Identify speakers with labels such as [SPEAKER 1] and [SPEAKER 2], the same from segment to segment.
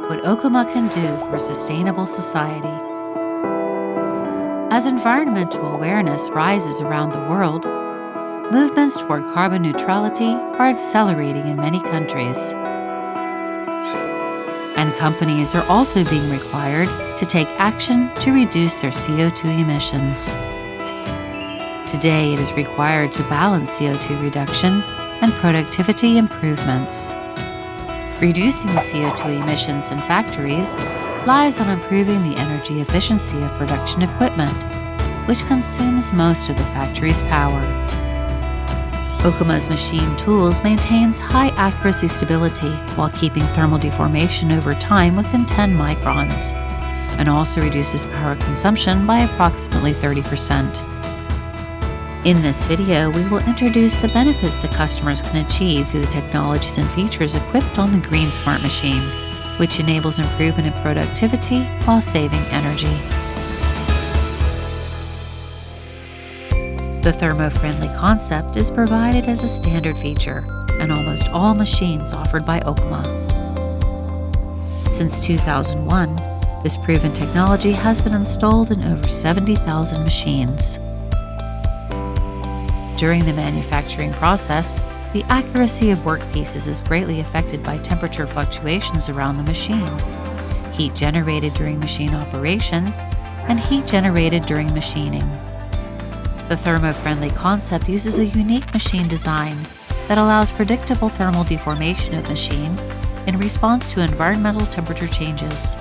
[SPEAKER 1] what Okuma can do for a sustainable society. As environmental awareness rises around the world, movements toward carbon neutrality are accelerating in many countries. And companies are also being required to take action to reduce their CO2 emissions. Today, it is required to balance CO2 reduction and productivity improvements. Reducing the CO2 emissions in factories lies on improving the energy efficiency of production equipment, which consumes most of the factory's power. Okuma's machine tools maintains high accuracy stability while keeping thermal deformation over time within 10 microns, and also reduces power consumption by approximately 30%. In this video, we will introduce the benefits that customers can achieve through the technologies and features equipped on the Green Smart Machine, which enables improvement in productivity while saving energy. The thermo-friendly concept is provided as a standard feature in almost all machines offered by Okuma. Since 2001, this proven technology has been installed in over 70,000 machines. During the manufacturing process, the accuracy of workpieces is greatly affected by temperature fluctuations around the machine, heat generated during machine operation, and heat generated during machining. The thermo-friendly concept uses a unique machine design that allows predictable thermal deformation of machine in response to environmental temperature changes.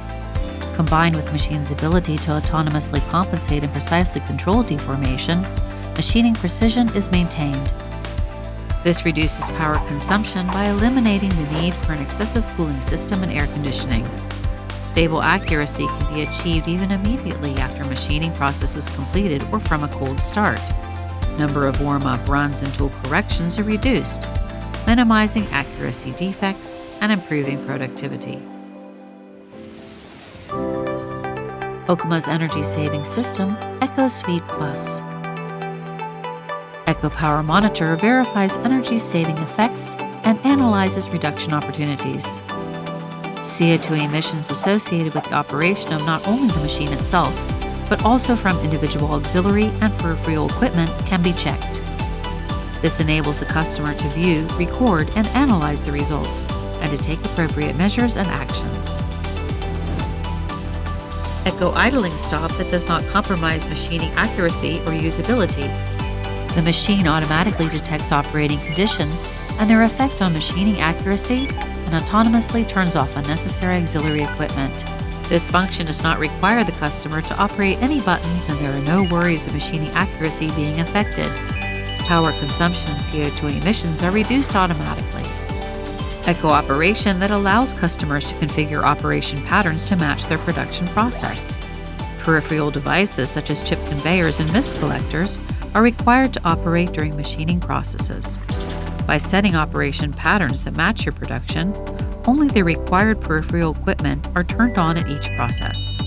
[SPEAKER 1] Combined with machine's ability to autonomously compensate and precisely control deformation, machining precision is maintained. This reduces power consumption by eliminating the need for an excessive cooling system and air conditioning. Stable accuracy can be achieved even immediately after machining process is completed or from a cold start. Number of warm-up runs and tool corrections are reduced, minimizing accuracy defects and improving productivity. Okuma's energy-saving system, EcoSuite Plus. EcoPower Monitor verifies energy-saving effects and analyzes reduction opportunities. CO2 emissions associated with the operation of not only the machine itself, but also from individual auxiliary and peripheral equipment can be checked. This enables the customer to view, record, and analyze the results, and to take appropriate measures and actions. Eco Idling Stop that does not compromise machining accuracy or usability. The machine automatically detects operating conditions and their effect on machining accuracy and autonomously turns off unnecessary auxiliary equipment. This function does not require the customer to operate any buttons, and there are no worries of machining accuracy being affected. Power consumption and CO2 emissions are reduced automatically. Eco Operation that allows customers to configure operation patterns to match their production process. Peripheral devices such as chip conveyors and mist collectors are required to operate during machining processes. By setting operation patterns that match your production, only the required peripheral equipment are turned on in each process.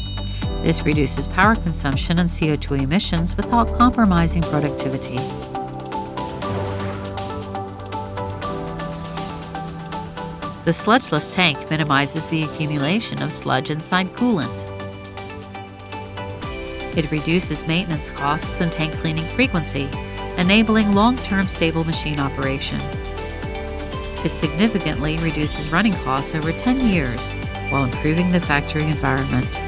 [SPEAKER 1] This reduces power consumption and CO2 emissions without compromising productivity. The sludgeless tank minimizes the accumulation of sludge inside coolant. It reduces maintenance costs and tank cleaning frequency, enabling long-term stable machine operation. It significantly reduces running costs over 10 years while improving the factory environment.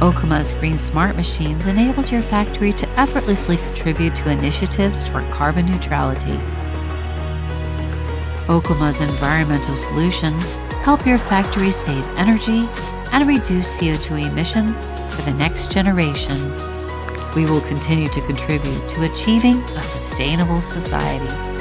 [SPEAKER 1] Okuma's Green Smart Machines enables your factory to effortlessly contribute to initiatives toward carbon neutrality. Okuma's environmental solutions help your factory save energy and reduce CO2 emissions for the next generation. We will continue to contribute to achieving a sustainable society.